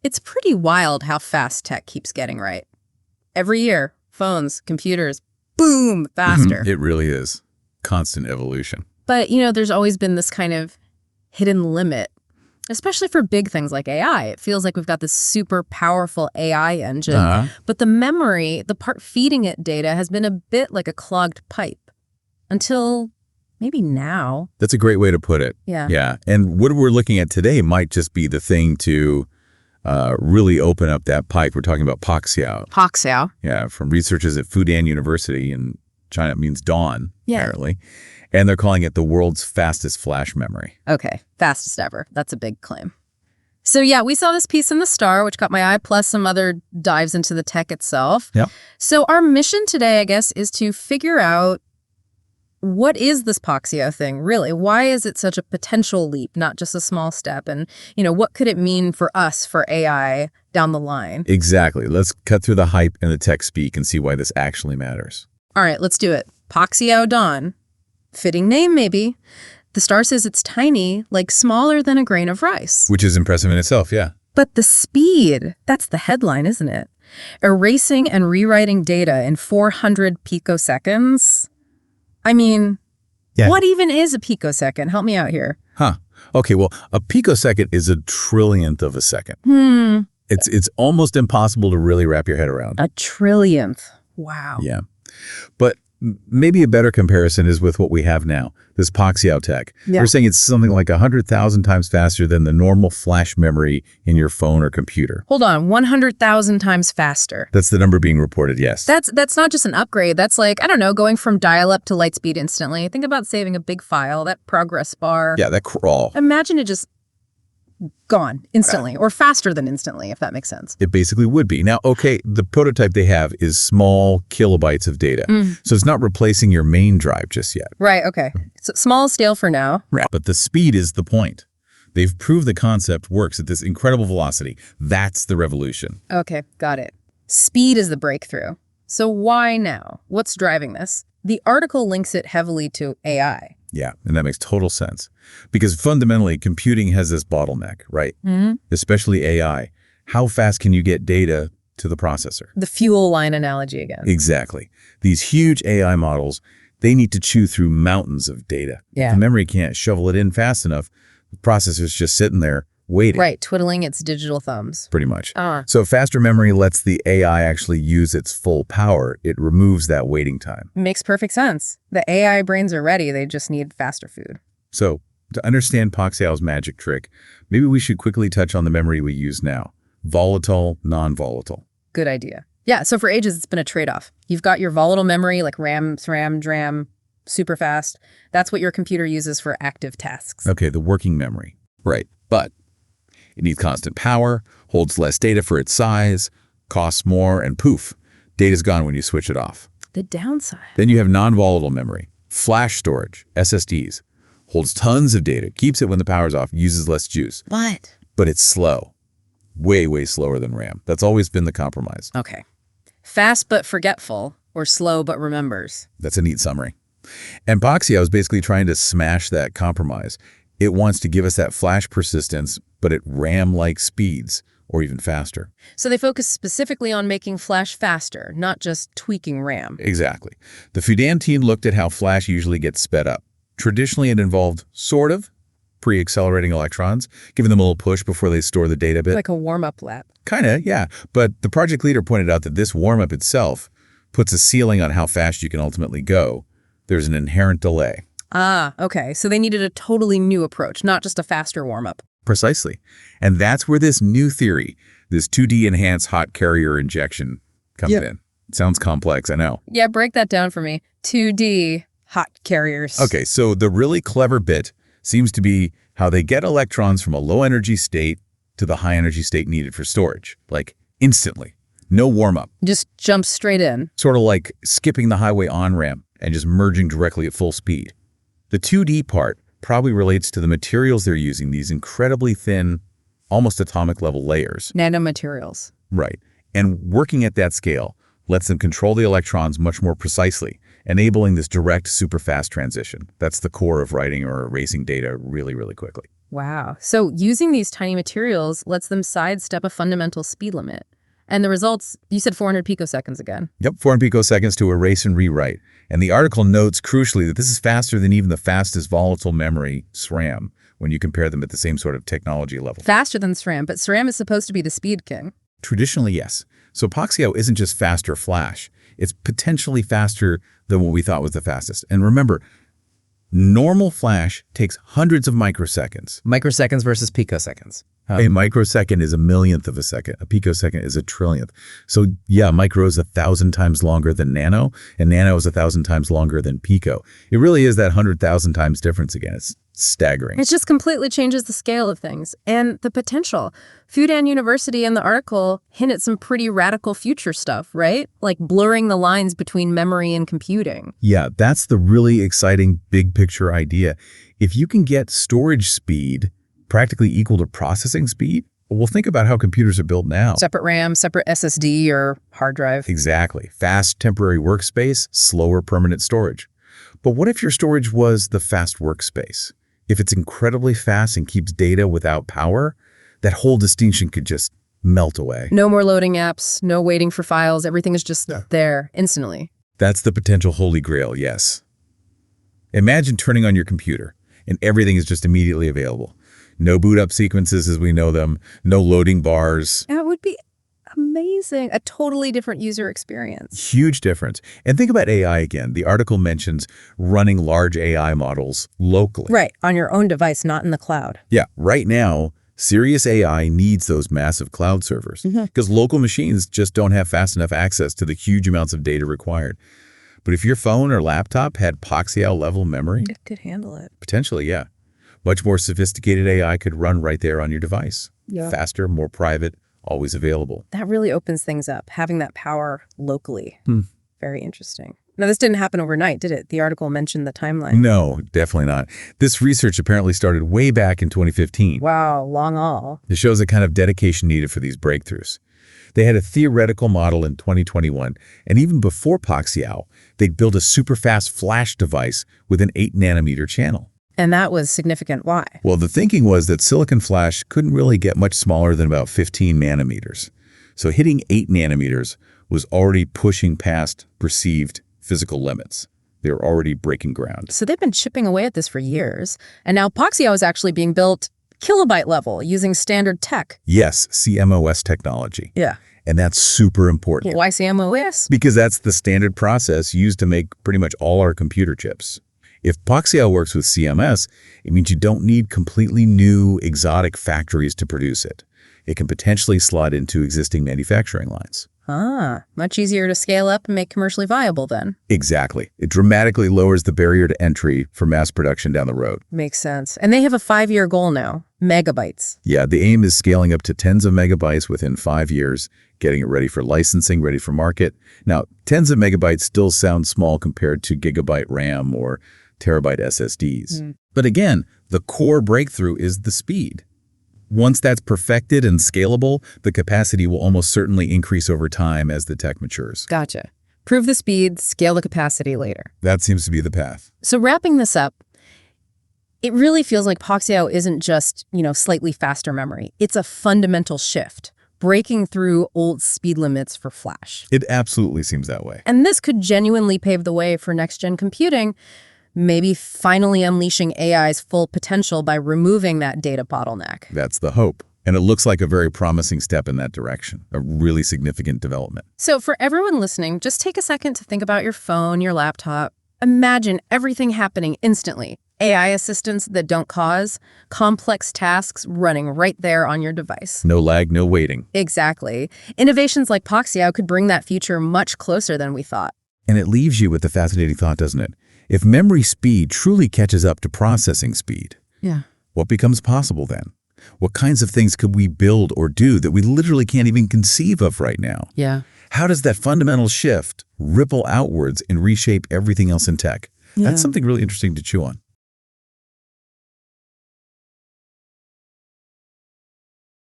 It's pretty wild how fast tech keeps getting right. Every year, phones, computers, boom, faster. It really is. Constant evolution. But, there's always been this kind of hidden limit, especially for big things like AI. It feels like we've got this super powerful AI engine, but the memory, the part feeding it data, has been a bit like a clogged pipe until maybe now. That's a great way to put it. Yeah. Yeah. And what we're looking at today might just be the thing to really open up that pipe. We're talking about Poxiao. Poxiao. Yeah, from researchers at Fudan University in China. It means dawn, apparently. And they're calling it the world's fastest flash memory. Okay, fastest ever. That's a big claim. So yeah, we saw this piece in the Star, which caught my eye, plus some other dives into the tech itself. Yep. So our mission today, I guess, is to figure out what is this Poxio thing, really? Why is it such a potential leap, not just a small step? And, what could it mean for us, for AI, down the line? Exactly. Let's cut through the hype and the tech speak and see why this actually matters. All right, let's do it. Poxiao Dawn. Fitting name, maybe. The Star says it's tiny, like smaller than a grain of rice. Which is impressive in itself, yeah. But the speed, that's the headline, isn't it? Erasing and rewriting data in 400 picoseconds. I mean, what even is a picosecond? Help me out here. Okay, well, a picosecond is a trillionth of a second. It's almost impossible to really wrap your head around. A trillionth. Wow. Yeah. But maybe a better comparison is with what we have now, this Poxiao tech. Yeah. We're saying it's something like 100,000 times faster than the normal flash memory in your phone or computer. Hold on, 100,000 times faster. That's the number being reported, yes. That's not just an upgrade. That's like, I don't know, going from dial-up to light speed instantly. Think about saving a big file, that progress bar. Yeah, that crawl. Imagine it just gone instantly, or faster than instantly, if that makes sense. It basically would be. Now, okay, the prototype they have is small kilobytes of data. So it's not replacing your main drive just yet. Right, okay. So small scale for now. Right. But the speed is the point. They've proved the concept works at this incredible velocity. That's the revolution. Okay, got it. Speed is the breakthrough. So why now? What's driving this? The article links it heavily to AI. Yeah, and that makes total sense. Because fundamentally, computing has this bottleneck, right? Especially AI. How fast can you get data to the processor? The fuel line analogy again. Exactly. These huge AI models, they need to chew through mountains of data. Yeah. If the memory can't shovel it in fast enough, the processor's just sitting there waiting. Right, twiddling its digital thumbs. Pretty much. So faster memory lets the AI actually use its full power. It removes that waiting time. Makes perfect sense. The AI brains are ready. They just need faster food. So to understand Poxiao's magic trick, maybe we should quickly touch on the memory we use now. Volatile, non-volatile. Good idea. Yeah, so for ages, it's been a trade-off. You've got your volatile memory like RAM, SRAM, DRAM, super fast. That's what your computer uses for active tasks. Okay, the working memory. Right, but it needs constant power, holds less data for its size, costs more, and poof, data's gone when you switch it off. The downside. Then you have non-volatile memory, flash storage, SSDs. Holds tons of data, keeps it when the power's off, uses less juice. What? But it's slow. Way, way slower than RAM. That's always been the compromise. Okay. Fast but forgetful, or slow but remembers. That's a neat summary. And Poxio is basically trying to smash that compromise. It wants to give us that flash persistence, but at RAM-like speeds, or even faster. So they focus specifically on making flash faster, not just tweaking RAM. Exactly. The Fudan team looked at how flash usually gets sped up. Traditionally, it involved sort of pre-accelerating electrons, giving them a little push before they store the data bit. Like a warm-up lap. Kinda, yeah. But the project leader pointed out that this warm-up itself puts a ceiling on how fast you can ultimately go. There's an inherent delay. Ah, okay. So they needed a totally new approach, not just a faster warm-up. Precisely. And that's where this new theory, this 2D enhanced hot carrier injection, comes in. It sounds complex, I know. Yeah, break that down for me. 2D hot carriers. Okay, so the really clever bit seems to be how they get electrons from a low-energy state to the high-energy state needed for storage, like instantly. No warm-up. Just jump straight in. Sort of like skipping the highway on-ramp and just merging directly at full speed. The 2D part probably relates to the materials they're using, these incredibly thin, almost atomic-level layers. Nanomaterials. Right. And working at that scale lets them control the electrons much more precisely, enabling this direct, super-fast transition. That's the core of writing or erasing data really, really quickly. Wow. So using these tiny materials lets them sidestep a fundamental speed limit. And the results, you said 400 picoseconds again. Yep, 400 picoseconds to erase and rewrite. And the article notes, crucially, that this is faster than even the fastest volatile memory, SRAM, when you compare them at the same sort of technology level. Faster than SRAM, but SRAM is supposed to be the speed king. Traditionally, yes. So Poxio isn't just faster flash. It's potentially faster than what we thought was the fastest. And remember, normal flash takes hundreds of microseconds. Microseconds versus picoseconds. A microsecond is a millionth of a second. A picosecond is a trillionth. So yeah, micro is 1,000 times longer than nano, and nano is 1,000 times longer than pico. It really is that 100,000 times difference again. It's staggering. It just completely changes the scale of things and the potential. Fudan University in the article hint at some pretty radical future stuff, right? Like blurring the lines between memory and computing. Yeah, that's the really exciting big picture idea. If you can get storage speed practically equal to processing speed, well, think about how computers are built now. Separate RAM, separate SSD or hard drive. Exactly. Fast temporary workspace, slower permanent storage. But what if your storage was the fast workspace? If it's incredibly fast and keeps data without power, that whole distinction could just melt away. No more loading apps, no waiting for files. Everything is just there instantly. That's the potential holy grail, yes. Imagine turning on your computer and everything is just immediately available. No boot up sequences as we know them, no loading bars. That would be amazing. A totally different user experience. Huge difference. And think about AI again. The article mentions running large AI models locally. Right, on your own device, not in the cloud. Yeah, right now, serious AI needs those massive cloud servers because local machines just don't have fast enough access to the huge amounts of data required. But if your phone or laptop had Poxiao level memory, It could handle it. potentially, yeah. Much more sophisticated AI could run right there on your device. Yeah. Faster, more private, always available. That really opens things up, having that power locally. Very interesting. Now, this didn't happen overnight, did it? The article mentioned the timeline. No, definitely not. This research apparently started way back in 2015. Wow, long haul. It shows the kind of dedication needed for these breakthroughs. They had a theoretical model in 2021, and even before Poxiao, they'd built a super fast flash device with an 8 nanometer channel. And that was significant. Why? Well, the thinking was that silicon flash couldn't really get much smaller than about 15 nanometers. So hitting 8 nanometers was already pushing past perceived physical limits. They were already breaking ground. So they've been chipping away at this for years. And now Poxio is actually being built kilobyte level using standard tech. Yes, CMOS technology. Yeah. And that's super important. Why CMOS? Because that's the standard process used to make pretty much all our computer chips. If Poxio works with CMS, it means you don't need completely new, exotic factories to produce it. It can potentially slot into existing manufacturing lines. Ah, much easier to scale up and make commercially viable then. Exactly. It dramatically lowers the barrier to entry for mass production down the road. Makes sense. And they have a 5-year goal now, megabytes. Yeah, the aim is scaling up to tens of megabytes within 5 years, getting it ready for licensing, ready for market. Now, tens of megabytes still sound small compared to gigabyte RAM or terabyte SSDs. But again, the core breakthrough is the speed. Once that's perfected and scalable, the capacity will almost certainly increase over time as the tech matures. Gotcha. Prove the speed, scale the capacity later. That seems to be the path. So wrapping this up, it really feels like Poxio isn't just, slightly faster memory. It's a fundamental shift, breaking through old speed limits for flash. It absolutely seems that way. And this could genuinely pave the way for next-gen computing, maybe finally unleashing AI's full potential by removing that data bottleneck. That's the hope. And it looks like a very promising step in that direction, a really significant development. So for everyone listening, just take a second to think about your phone, your laptop. Imagine everything happening instantly. AI assistants that don't cause complex tasks running right there on your device. No lag, no waiting. Exactly. Innovations like Poxio could bring that future much closer than we thought. And it leaves you with the fascinating thought, doesn't it? If memory speed truly catches up to processing speed, what becomes possible then? What kinds of things could we build or do that we literally can't even conceive of right now? Yeah. How does that fundamental shift ripple outwards and reshape everything else in tech? That's something really interesting to chew on.